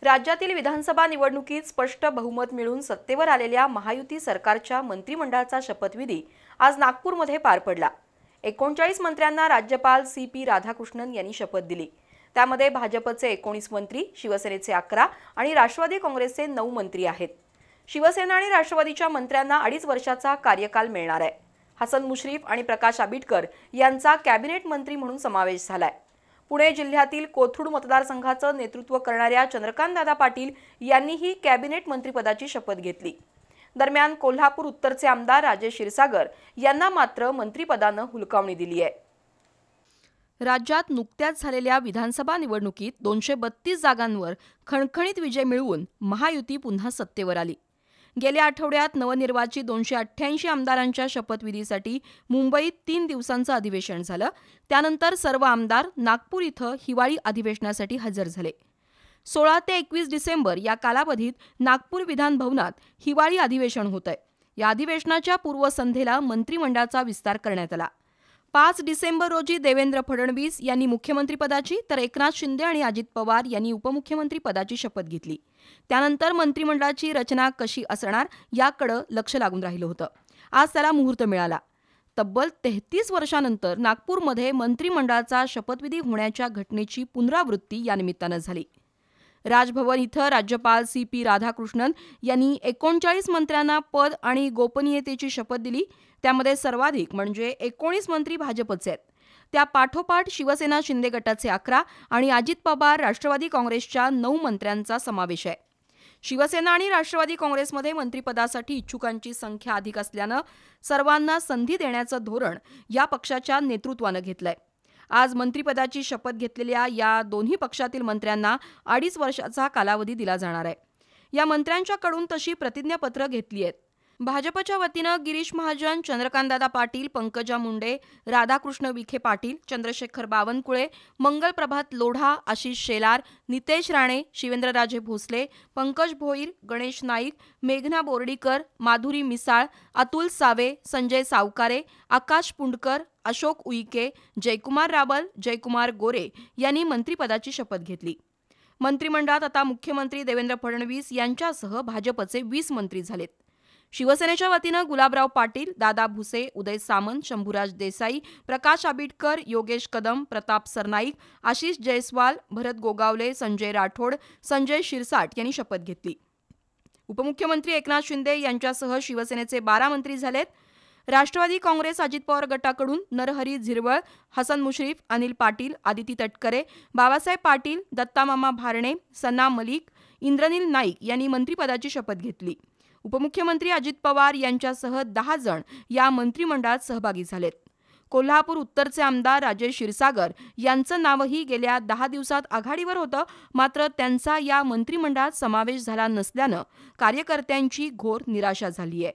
राज्यातील विधानसभा निवडणुकीत स्पष्ट बहुमत मिळून सत्तेवर आलेल्या महायुती सरकारच्या मंत्रिमंडळाचा शपथविधी आज नागपूरमध्ये पार पडला। 39 मंत्र्यांना राज्यपाल सी.पी. राधाकृष्णन यांनी शपथ दिली। त्यामध्ये भाजपचे 19 मंत्री, शिवसेनेचे 11 आणि राष्ट्रवादी काँग्रेसचे 9 मंत्री आहेत। शिवसेना आणि राष्ट्रवादीच्या मंत्र्यांना 2.5 वर्षाचा कार्यकाल मिळणार आहे। हसन मुश्रीफ आणि प्रकाश आबिटकर यांचा कॅबिनेट मंत्री म्हणून समावेश झालाय। पुणे जिल्ह्यातील कोथरूड मतदारसंघाचं नेतृत्व करणाऱ्या चंद्रकांतदादा पाटील यांनीही कॅबिनेट मंत्रिपदाची शपथ घेतली। दरम्यान कोल्हापूर उत्तरचे आमदार राजेश क्षीरसागर यांना मात्र मंत्रिपदानं हुलकावणी दिली आहे। राज्यात नुकत्याच झालेल्या विधानसभा निवडणुकीत 232 जागांवर खणखणीत विजय मिळवून महायुती पुन्हा सत्तेवर आली। गेल्या आठवड्यात नवनिर्वाचित 288 आमदारांच्या शपथविधीसाठी मुंबईत 3 दिवसांचं अधिवेशन झालं। त्यानंतर सर्व आमदार नागपूर इथं हिवाळी अधिवेशनासाठी हजर झाले। 16 ते 21 डिसेंबर या कालावधीत नागपूर विधान भवनात हिवाळी अधिवेशन होतंय। या अधिवेशनाच्या पूर्वसंध्येला मंत्रिमंडळाचा विस्तार करण्यात आला। 5 डिसेंबर रोजी देवेंद्र फडणवीस यांनी मुख्यमंत्रीपदाची तर एकनाथ शिंदे आणि अजित पवार यांनी उपमुख्यमंत्रीपदाची शपथ घेतली। त्यानंतर मंत्रिमंडळाची रचना कशी असणार याकडे लक्ष लागून राहिलं होतं। आज त्याला मुहूर्त मिळाला। तब्बल 33 वर्षांनंतर नागपूरमध्ये मंत्रिमंडळाचा शपथविधी होण्याच्या घटनेची पुनरावृत्ती या निमित्तानं झाली। राजभवन इथं राज्यपाल सी.पी. राधाकृष्णन यांनी 39 मंत्र्यांना पद आणि गोपनीयतेची शपथ दिली। त्यामध्ये सर्वाधिक म्हणजे 19 मंत्री भाजपचे आहेत। त्या पाठोपाठ शिवसेना शिंदे गटाचे 11 आणि अजित पवार राष्ट्रवादी काँग्रेसच्या 9 मंत्र्यांचा समावेश आहे। शिवसेना आणि राष्ट्रवादी काँग्रेसमध्ये मंत्रिपदासाठी इच्छुकांची संख्या अधिक असल्यानं सर्वांना संधी देण्याचं धोरण या पक्षाच्या नेतृत्वानं घेतलंय। आज मंत्रिपदाची शपथ घेतलेल्या या दोन्ही पक्षातील मंत्र्यांना 2.5 वर्षाचा कालावधी दिला जाणार आहे। या मंत्र्यांच्याकडून तशी प्रतिज्ञापत्र घेतली आहेत। भाजपच्या वतीनं गिरीश महाजन, चंद्रकांतदादा पाटील, पंकजा मुंडे, राधाकृष्ण विखे पाटील, चंद्रशेखर बावनकुळे, मंगल प्रभात लोढा, आशिष शेलार, नितेश राणे, शिवेंद्रराजे भोसले, पंकज भोईर, गणेश नाईक, मेघना बोर्डीकर, माधुरी मिसाळ, अतुल सावे, संजय सावकारे, आकाश पुंडकर, अशोक उईके, जयकुमार रावल, जयकुमार गोरे यांनी मंत्रिपदाची शपथ घेतली। मंत्रिमंडळात आता मुख्यमंत्री देवेंद्र फडणवीस यांच्यासह भाजपचे 20 मंत्री झालेत। शिवसेनेच्या वतीनं गुलाबराव पाटील, दादा भुसे, उदय सामंत, शंभूराज देसाई, प्रकाश आबिटकर, योगेश कदम, प्रताप सरनाईक, आशिष जयस्वाल, भरत गोगावले, संजय राठोड, संजय शिरसाट यांनी शपथ घेतली। उपमुख्यमंत्री एकनाथ शिंदे यांच्यासह शिवसेनेचे 12 मंत्री झालेत। राष्ट्रवादी काँग्रेस अजित पवार गटाकडून नरहरी झिरवळ, हसन मुश्रीफ, अनिल पाटील, आदिती तटकरे, बाबासाहेब पाटील, दत्तामामा भारणे, सना मलिक, इंद्रनील नाईक यांनी मंत्रिपदाची शपथ घेतली। उपमुख्यमंत्री अजित पवार यांच्यासह 10 जण या मंत्रिमंडळात सहभागी झालेत। कोल्हापूर उत्तरचे आमदार राजेश क्षीरसागर यांचं नावही गेल्या 10 दिवसात आघाडीवर होतं, मात्र त्यांचा या मंत्रिमंडळात समावेश झाला नसल्यानं कार्यकर्त्यांची घोर निराशा झाली आहे।